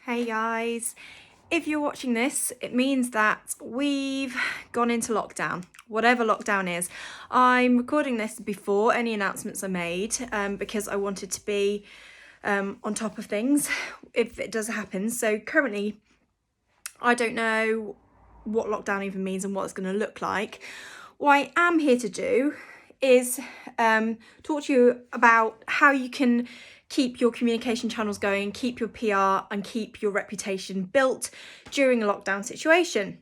Hey guys, if you're watching this, it means that we've gone into lockdown, whatever lockdown is. I'm recording this before any announcements are made because I wanted to be on top of things if it does happen. So currently, I don't know what lockdown even means and what it's going to look like. What I am here to do is talk to you about how you can keep your communication channels going, keep your PR and keep your reputation built during a lockdown situation.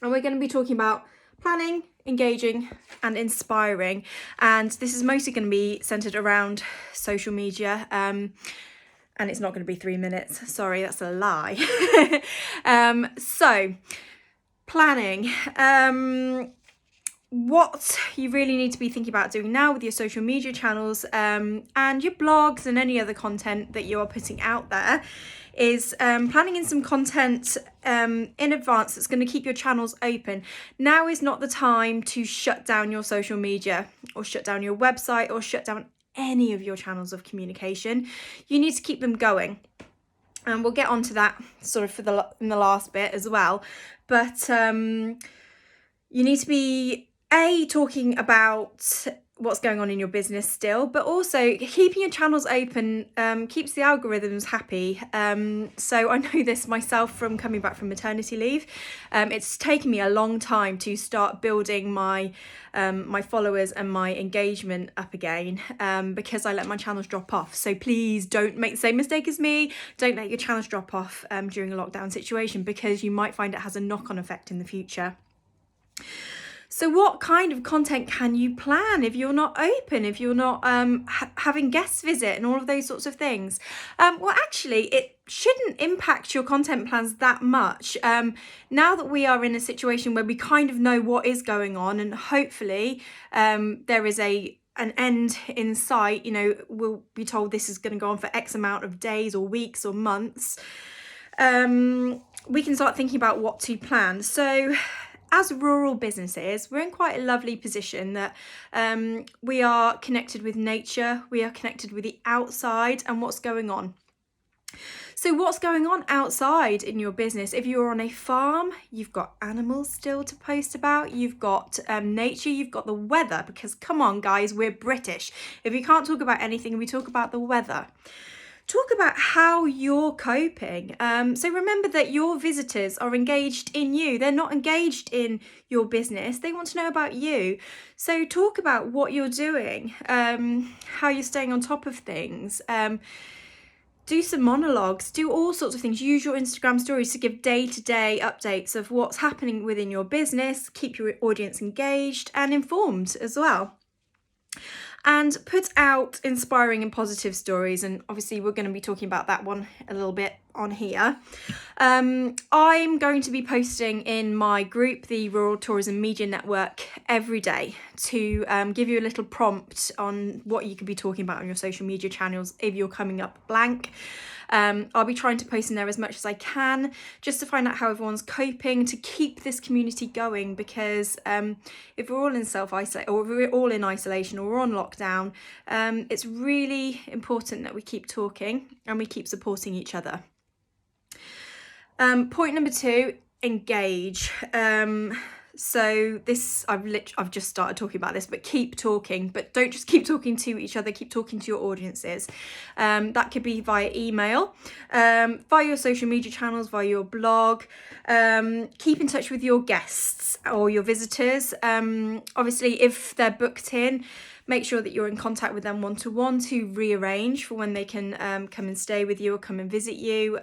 And we're going to be talking about planning, engaging and inspiring. And this is mostly going to be centered around social media. And it's not going to be 3 minutes. Sorry, that's a lie. So planning. What you really need to be thinking about doing now with your social media channels and your blogs and any other content that you are putting out there is planning in some content in advance that's going to keep your channels open. Now is not the time to shut down your social media or shut down your website or shut down any of your channels of communication. You need to keep them going. And we'll get onto that sort of in the last bit as well. But you need to be talking about what's going on in your business still, but also keeping your channels open keeps the algorithms happy. So I know this myself from coming back from maternity leave. It's taken me a long time to start building my my followers and my engagement up again because I let my channels drop off. So please don't make the same mistake as me. Don't let your channels drop off during a lockdown situation, because you might find it has a knock-on effect in the future. So what kind of content can you plan if you're not open, if you're not having guests visit and all of those sorts of things? Well, actually, it shouldn't impact your content plans that much. Now that we are in a situation where we kind of know what is going on, and hopefully there is an end in sight, you know, we'll be told this is going to go on for X amount of days or weeks or months, we can start thinking about what to plan. So as rural businesses, we're in quite a lovely position that we are connected with nature, we are connected with the outside and what's going on. So what's going on outside in your business? If you're on a farm, you've got animals still to post about, you've got nature, you've got the weather, because come on guys, we're British. If we can't talk about anything, we talk about the weather. Talk about how you're coping. So remember that your visitors are engaged in you. They're not engaged in your business. They want to know about you. So talk about what you're doing, how you're staying on top of things. Do some monologues, do all sorts of things. Use your Instagram stories to give day-to-day updates of what's happening within your business. Keep your audience engaged and informed as well. And put out inspiring and positive stories, and obviously we're going to be talking about that one a little bit on here. I'm going to be posting in my group, the Rural Tourism Media Network, every day to give you a little prompt on what you could be talking about on your social media channels if you're coming up blank. I'll be trying to post in there as much as I can, just to find out how everyone's coping, to keep this community going, because if we're all in self-isolation, or if we're all in isolation, or we're on lockdown, it's really important that we keep talking and we keep supporting each other. Point number 2, engage. So this, I've just started talking about this, but keep talking, but don't just keep talking to each other, keep talking to your audiences. That could be via email, via your social media channels, via your blog. Keep in touch with your guests or your visitors. Obviously, if they're booked in, make sure that you're in contact with them one-to-one to rearrange for when they can come and stay with you or come and visit you,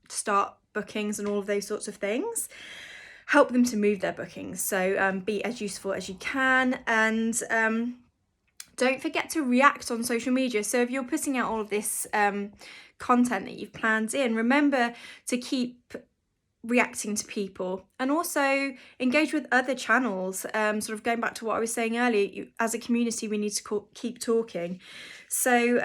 start bookings and all of those sorts of things. Help them to move their bookings, so be as useful as you can, and don't forget to react on social media. So if you're putting out all of this content that you've planned in, remember to keep reacting to people, and also engage with other channels. Sort of going back to what I was saying earlier, as a community we need to keep talking. So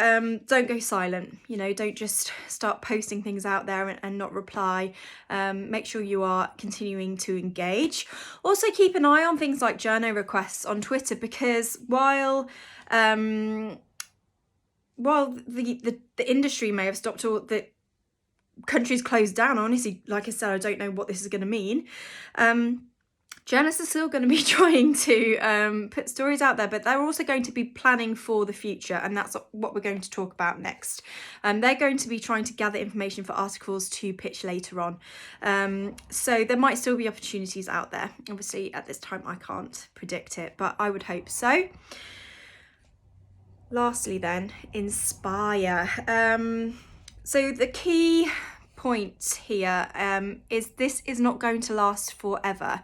don't go silent, you know, don't just start posting things out there and not reply. Make sure you are continuing to engage. Also keep an eye on things like journo requests on Twitter, because while the industry may have stopped, or countries closed down, honestly, like I said, I don't know what this is going to mean. Journalists are still going to be trying to put stories out there, but they're also going to be planning for the future, and that's what we're going to talk about next. They're going to be trying to gather information for articles to pitch later on. So there might still be opportunities out there. Obviously, at this time, I can't predict it, but I would hope so. Lastly then, inspire. So the key point here is this is not going to last forever.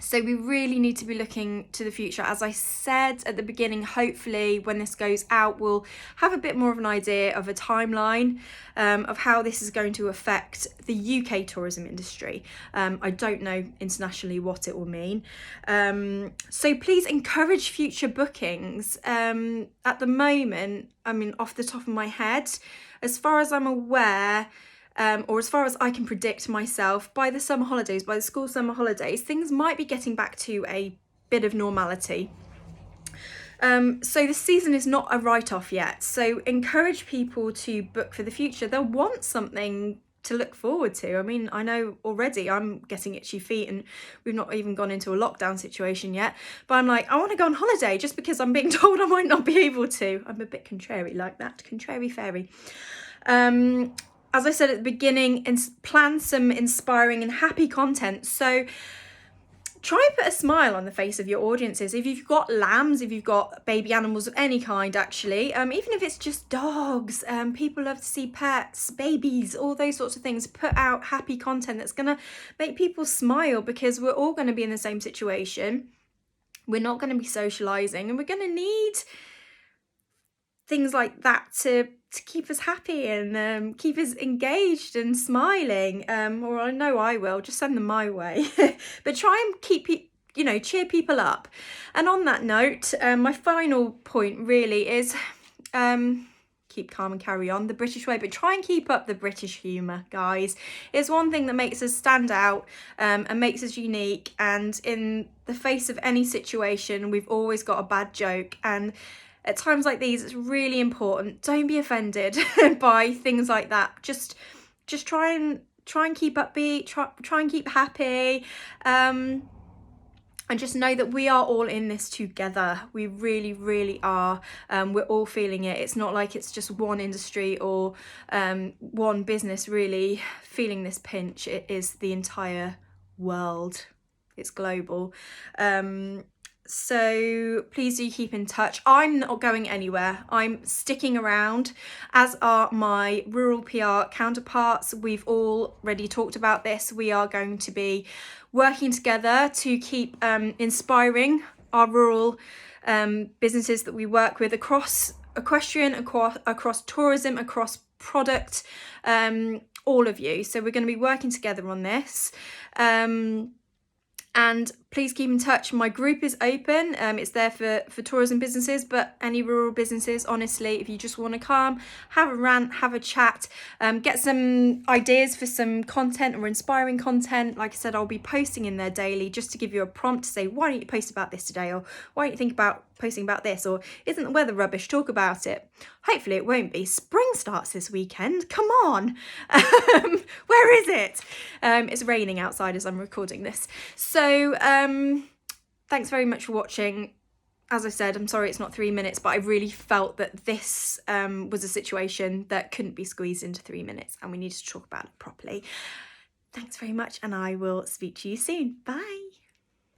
So we really need to be looking to the future. As I said at the beginning, hopefully when this goes out, we'll have a bit more of an idea of a timeline of how this is going to affect the UK tourism industry. I don't know internationally what it will mean. So please encourage future bookings. At the moment, I mean, off the top of my head, as far as I'm aware, or as far as I can predict myself, by the summer holidays, by the school summer holidays, things might be getting back to a bit of normality. So the season is not a write-off yet. So encourage people to book for the future. They'll want something to look forward to. I mean, I know already I'm getting itchy feet and we've not even gone into a lockdown situation yet, but I'm like, I want to go on holiday just because I'm being told I might not be able to. I'm a bit contrary like that, contrary fairy. As I said at the beginning, plan some inspiring and happy content. So try and put a smile on the face of your audiences. If you've got lambs, if you've got baby animals of any kind, actually, even if it's just dogs, people love to see pets, babies, all those sorts of things. Put out happy content that's going to make people smile, because we're all going to be in the same situation. We're not going to be socializing, and we're going to need things like that to keep us happy and keep us engaged and smiling. Or I know I will, just send them my way. But try and keep, cheer people up. And on that note, my final point really is keep calm and carry on, the British way, but try and keep up the British humour, guys. It's one thing that makes us stand out and makes us unique. And in the face of any situation, we've always got a bad joke, and at times like these, it's really important. Don't be offended by things like that. Just try and keep upbeat. Try and keep happy, and just know that we are all in this together. We really, really are. We're all feeling it. It's not like it's just one industry or one business really feeling this pinch. It is the entire world. It's global. So please do keep in touch. I'm not going anywhere. I'm sticking around, as are my rural PR counterparts. We've already talked about this. We are going to be working together to keep inspiring our rural businesses that we work with across equestrian, across tourism, across product, all of you. So we're going to be working together on this. And please keep in touch. My group is open. It's there for tourism businesses, but any rural businesses, honestly, if you just want to come, have a rant, have a chat, get some ideas for some content or inspiring content. Like I said, I'll be posting in there daily just to give you a prompt to say, why don't you post about this today? Or why don't you think about posting about this? Or isn't the weather rubbish? Talk about it. Hopefully it won't be. Spring starts this weekend. Come on. Where is it? It's raining outside as I'm recording this. So thanks very much for watching. As I said, I'm sorry it's not 3 minutes, but I really felt that this was a situation that couldn't be squeezed into 3 minutes, and we needed to talk about it properly. Thanks very much, and I will speak to you soon. Bye.